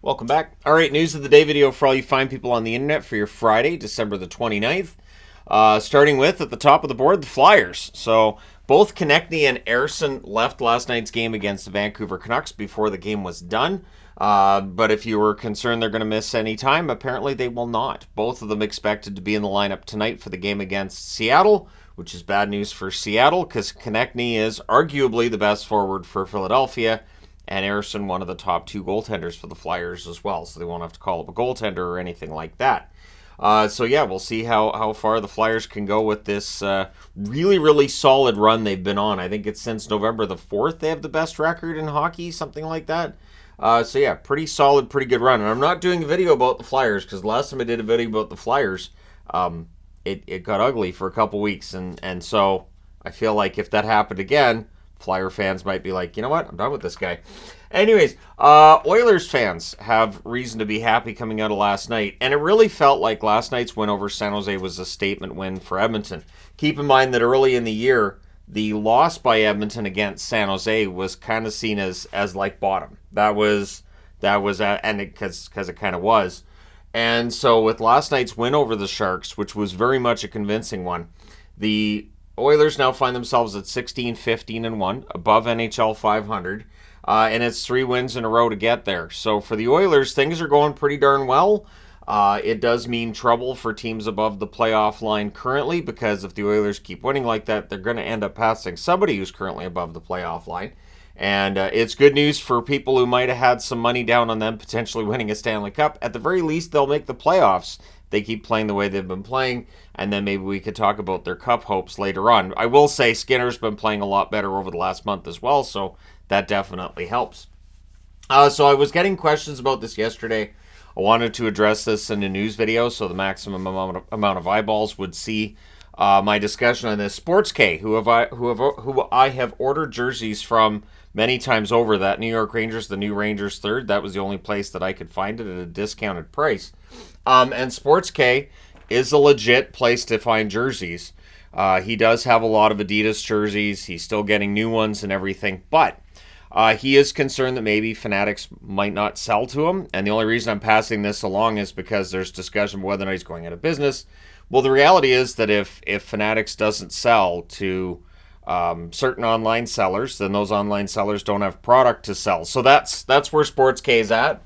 Welcome back. All right, news of the day video for all you fine people on the internet for your Friday, December the 29th. Starting with, at the top of the board, the Flyers. So both Konechny and Ersson left last night's game against the Vancouver Canucks before the game was done. But if you were concerned they're going to miss any time, apparently they will not. Both of them expected to be in the lineup tonight for the game against Seattle, which is bad news for Seattle because Konechny is arguably the best forward for Philadelphia, and Ersson one of the top two goaltenders for the Flyers as well, so they won't have to call up a goaltender or anything like that. So yeah, we'll see how far the Flyers can go with this really, really solid run they've been on. I think it's since November the 4th they have the best record in hockey, something like that. So yeah, pretty solid, pretty good run. And I'm not doing a video about the Flyers because last time I did a video about the Flyers, it got ugly for a couple weeks. And so I feel like if that happened again, Flyer fans might be like, you know what, I'm done with this guy. Anyways, Oilers fans have reason to be happy coming out of last night. And it really felt like last night's win over San Jose was a statement win for Edmonton. Keep in mind that early in the year, the loss by Edmonton against San Jose was kind of seen as like bottom. That was and because it kind of was. And so with last night's win over the Sharks, which was very much a convincing one, the Oilers now find themselves at 16, 15, and 1, above NHL 500, and it's 3 wins in a row to get there. So for the Oilers, things are going pretty darn well. It does mean trouble for teams above the playoff line currently, because if the Oilers keep winning like that, they're going to end up passing somebody who's currently above the playoff line. And it's good news for people who might have had some money down on them potentially winning a Stanley Cup. At the very least, they'll make the playoffs. They keep playing the way they've been playing, and then maybe we could talk about their cup hopes later on. I will say Skinner's been playing a lot better over the last month as well, so that definitely helps. So I was getting questions about this yesterday. I wanted to address this in a news video so the maximum amount of eyeballs would see my discussion on this. Sports K, who I have ordered jerseys from many times over, that New York Rangers, the new Rangers third, that was the only place that I could find it at a discounted price. And Sports K is a legit place to find jerseys. He does have a lot of Adidas jerseys. He's still getting new ones and everything, but he is concerned that maybe Fanatics might not sell to him. And the only reason I'm passing this along is because there's discussion whether or not he's going out of business. Well, the reality is that if Fanatics doesn't sell to certain online sellers, then those online sellers don't have product to sell. So that's where Sports K is at.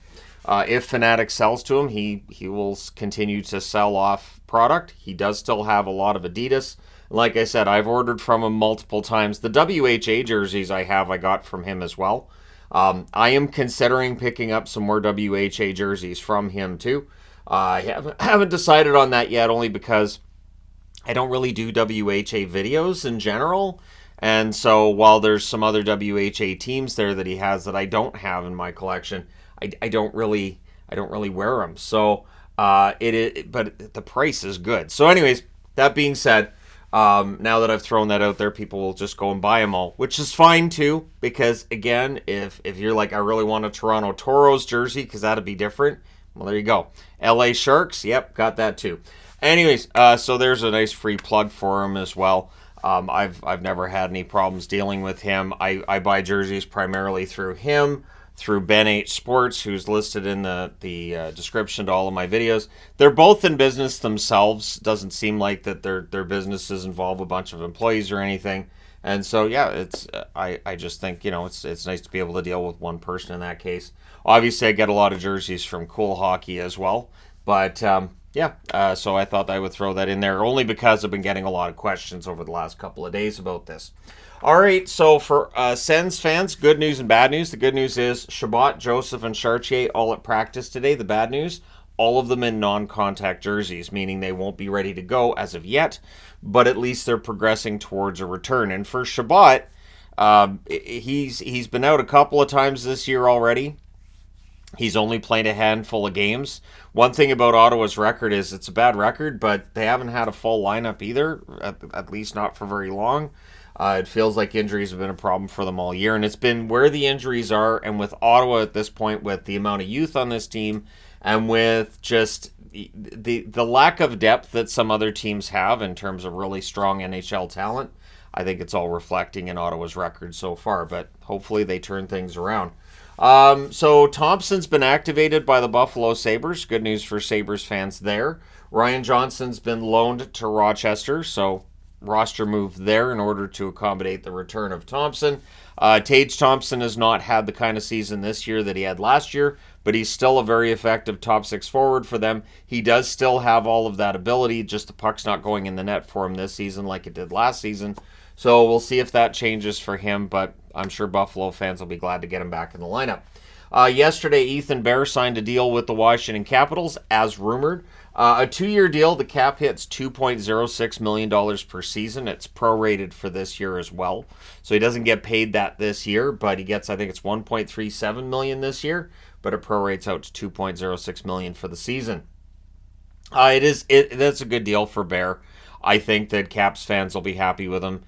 If Fanatics sells to him, he will continue to sell off product. He does still have a lot of Adidas. Like I said, I've ordered from him multiple times. The WHA jerseys I got from him as well. I am considering picking up some more WHA jerseys from him too. I haven't decided on that yet, only because I don't really do WHA videos in general. And so while there's some other WHA teams there that he has that I don't have in my collection, I don't really wear them. So but the price is good. So anyways, that being said, now that I've thrown that out there, people will just go and buy them all, which is fine too, because again, if you're like, I really want a Toronto Toros jersey because that'd be different, well, there you go. LA Sharks, yep, got that too. Anyways, so there's a nice free plug for him as well. I've never had any problems dealing with him. I buy jerseys primarily through him, through Ben H Sports, who's listed in the description to all of my videos. They're both in business themselves. Doesn't seem like that their businesses involve a bunch of employees or anything. And so yeah, it's I just think, it's nice to be able to deal with one person in that case. Obviously, I get a lot of jerseys from Cool Hockey as well, but so I thought I would throw that in there only because I've been getting a lot of questions over the last couple of days about this. All right, so for Sens fans, good news and bad news. The good news is Chabot, Joseph, and Chartier all at practice today. The bad news, all of them in non-contact jerseys, meaning they won't be ready to go as of yet, but at least they're progressing towards a return. And for Chabot, he's been out a couple of times this year already. He's only played a handful of games. One thing about Ottawa's record is it's a bad record, but they haven't had a full lineup either, at least not for very long. It feels like injuries have been a problem for them all year, and it's been where the injuries are, and with Ottawa at this point, with the amount of youth on this team, and with just the lack of depth that some other teams have in terms of really strong NHL talent, I think it's all reflecting in Ottawa's record so far, but hopefully they turn things around. So Thompson's been activated by the Buffalo Sabres. Good news for Sabres fans there. Ryan Johnson's been loaned to Rochester, so roster move there in order to accommodate the return of Thompson. Tage Thompson has not had the kind of season this year that he had last year, but he's still a very effective top six forward for them. He does still have all of that ability, just the puck's not going in the net for him this season like it did last season. So we'll see if that changes for him, but I'm sure Buffalo fans will be glad to get him back in the lineup. Yesterday, Ethan Bear signed a deal with the Washington Capitals, as rumored. A 2-year deal, the cap hits $2.06 million per season. It's prorated for this year as well. So he doesn't get paid that this year, but he gets, I think it's $1.37 million this year, but it prorates out to $2.06 million for the season. That's a good deal for Bear. I think that Caps fans will be happy with him.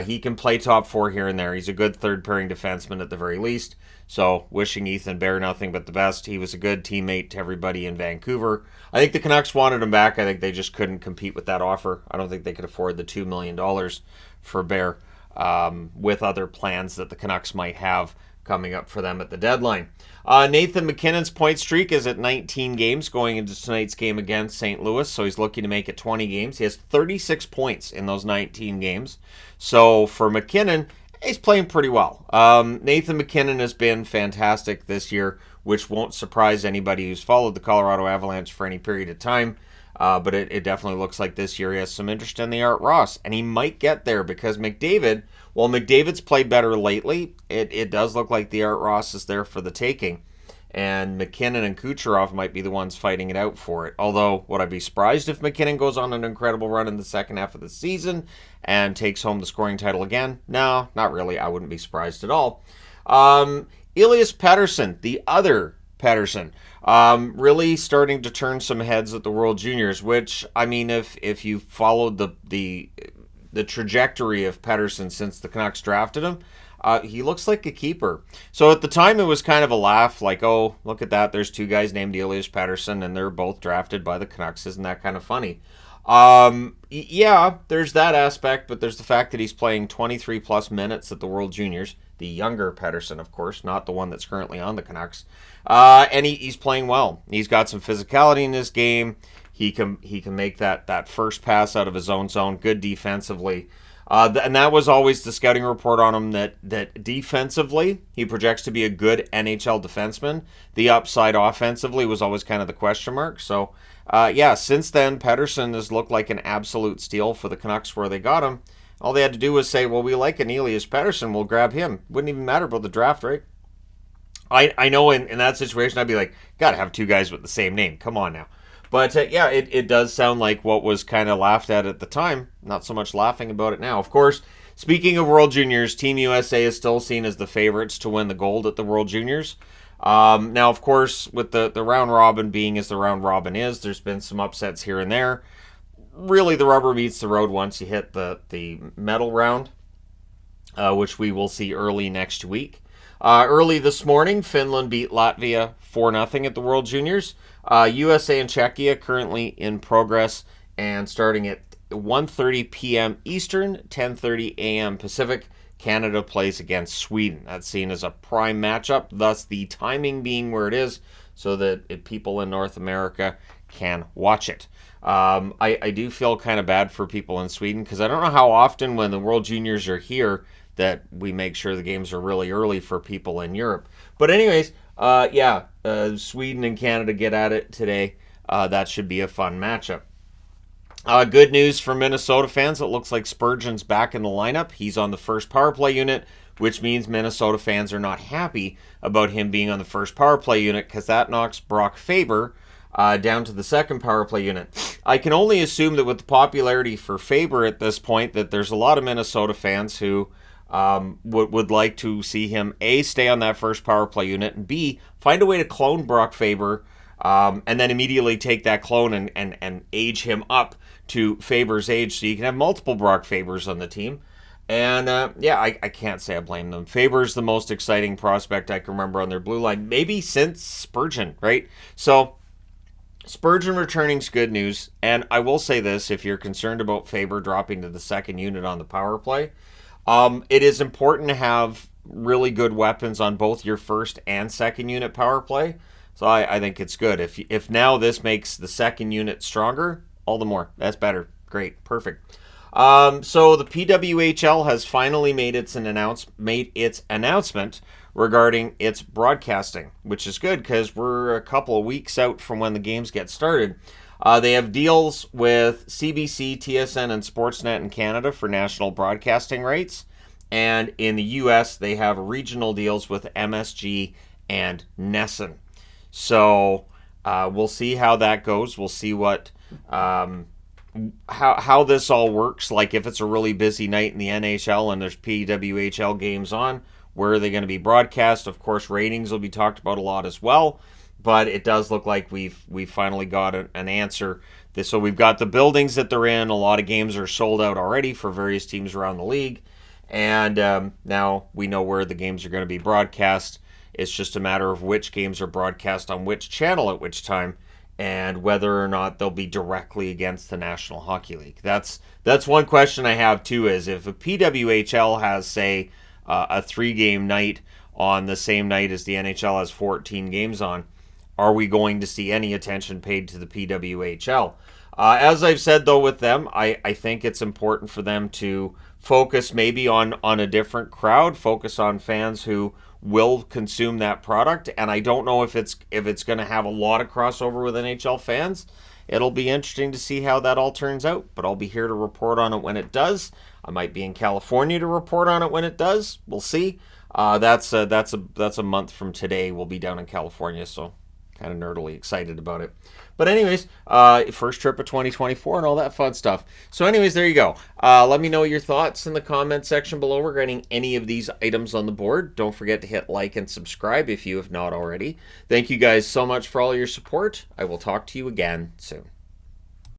He can play top four here and there. He's a good third-pairing defenseman at the very least. So wishing Ethan Bear nothing but the best. He was a good teammate to everybody in Vancouver. I think the Canucks wanted him back. I think they just couldn't compete with that offer. I don't think they could afford the $2 million for Bear with other plans that the Canucks might have coming up for them at the deadline. Nathan MacKinnon's point streak is at 19 games going into tonight's game against St. Louis, so he's looking to make it 20 games. He has 36 points in those 19 games. So for McKinnon, he's playing pretty well. Nathan MacKinnon has been fantastic this year, which won't surprise anybody who's followed the Colorado Avalanche for any period of time. But it definitely looks like this year he has some interest in the Art Ross, and he might get there because McDavid, while McDavid's played better lately, it does look like the Art Ross is there for the taking. And McKinnon and Kucherov might be the ones fighting it out for it. Although, would I be surprised if McKinnon goes on an incredible run in the second half of the season and takes home the scoring title again? No, not really. I wouldn't be surprised at all. Elias Pettersson, the other Pettersson, really starting to turn some heads at the World Juniors, which, I mean, if you followed the trajectory of Pettersson since the Canucks drafted him, he looks like a keeper. So at the time, it was kind of a laugh, like, oh, look at that. There's two guys named Elias Pettersson, and they're both drafted by the Canucks. Isn't that kind of funny? Yeah, there's that aspect, but there's the fact that he's playing 23-plus minutes at the World Juniors. The younger Pettersson, of course, not the one that's currently on the Canucks. And he's playing well. He's got some physicality in his game. He can make that first pass out of his own zone, good defensively. And that was always the scouting report on him, that defensively, he projects to be a good NHL defenseman. The upside offensively was always kind of the question mark. So, since then, Pettersson has looked like an absolute steal for the Canucks where they got him. All they had to do was say, well, we like an Elias Pettersson, we'll grab him. Wouldn't even matter about the draft, right? I know in that situation, I'd be like, gotta have two guys with the same name. Come on now. But it does sound like what was kind of laughed at the time. Not so much laughing about it now. Of course, speaking of World Juniors, Team USA is still seen as the favorites to win the gold at the World Juniors. Now, of course, with the round robin being as the round robin is, there's been some upsets here and there. Really, the rubber meets the road once you hit the medal round, which we will see early next week. Early this morning, Finland beat Latvia 4-0 at the World Juniors. USA and Czechia currently in progress and starting at 1:30 p.m. Eastern, 10:30 a.m. Pacific. Canada plays against Sweden. That's seen as a prime matchup, thus the timing being where it is so that people in North America can watch it. I do feel kind of bad for people in Sweden because I don't know how often when the World Juniors are here that we make sure the games are really early for people in Europe. But anyways, Sweden and Canada get at it today. That should be a fun matchup. Good news for Minnesota fans. It looks like Spurgeon's back in the lineup. He's on the first power play unit, which means Minnesota fans are not happy about him being on the first power play unit because that knocks Brock Faber down to the second power play unit. I can only assume that with the popularity for Faber at this point that there's a lot of Minnesota fans who would like to see him, A, stay on that first power play unit, and B, find a way to clone Brock Faber and then immediately take that clone and age him up to Faber's age so you can have multiple Brock Fabers on the team. And I can't say I blame them. Faber's the most exciting prospect I can remember on their blue line, maybe since Spurgeon, right? So Spurgeon returning's good news. And I will say this, if you're concerned about Faber dropping to the second unit on the power play, it is important to have really good weapons on both your first and second unit power play. So I think it's good. If now this makes the second unit stronger, all the more. That's better. Great. Perfect. So the PWHL has finally made its announcement regarding its broadcasting, which is good because we're a couple of weeks out from when the games get started. They have deals with CBC, TSN, and Sportsnet in Canada for national broadcasting rights. And in the U.S., they have regional deals with MSG and NESN. So we'll see how that goes. We'll see what how this all works. Like if it's a really busy night in the NHL and there's PWHL games on, where are they going to be broadcast? Of course, ratings will be talked about a lot as well. But it does look like we've finally got an answer. So we've got the buildings that they're in. A lot of games are sold out already for various teams around the league. And now we know where the games are going to be broadcast. It's just a matter of which games are broadcast on which channel at which time, and whether or not they'll be directly against the National Hockey League. That's one question I have too, is if a PWHL has, say, a 3-game night on the same night as the NHL has 14 games on, are we going to see any attention paid to the PWHL? As I've said, though, with them, I think it's important for them to focus maybe on a different crowd, focus on fans who will consume that product. And I don't know if it's going to have a lot of crossover with NHL fans. It'll be interesting to see how that all turns out, but I'll be here to report on it when it does. I might be in California to report on it when it does. We'll see. That's a month from today. We'll be down in California, so kind of nerdily excited about it. But anyways, first trip of 2024 and all that fun stuff. So anyways, there you go. Let me know your thoughts in the comment section below regarding any of these items on the board. Don't forget to hit like and subscribe if you have not already. Thank you guys so much for all your support. I will talk to you again soon.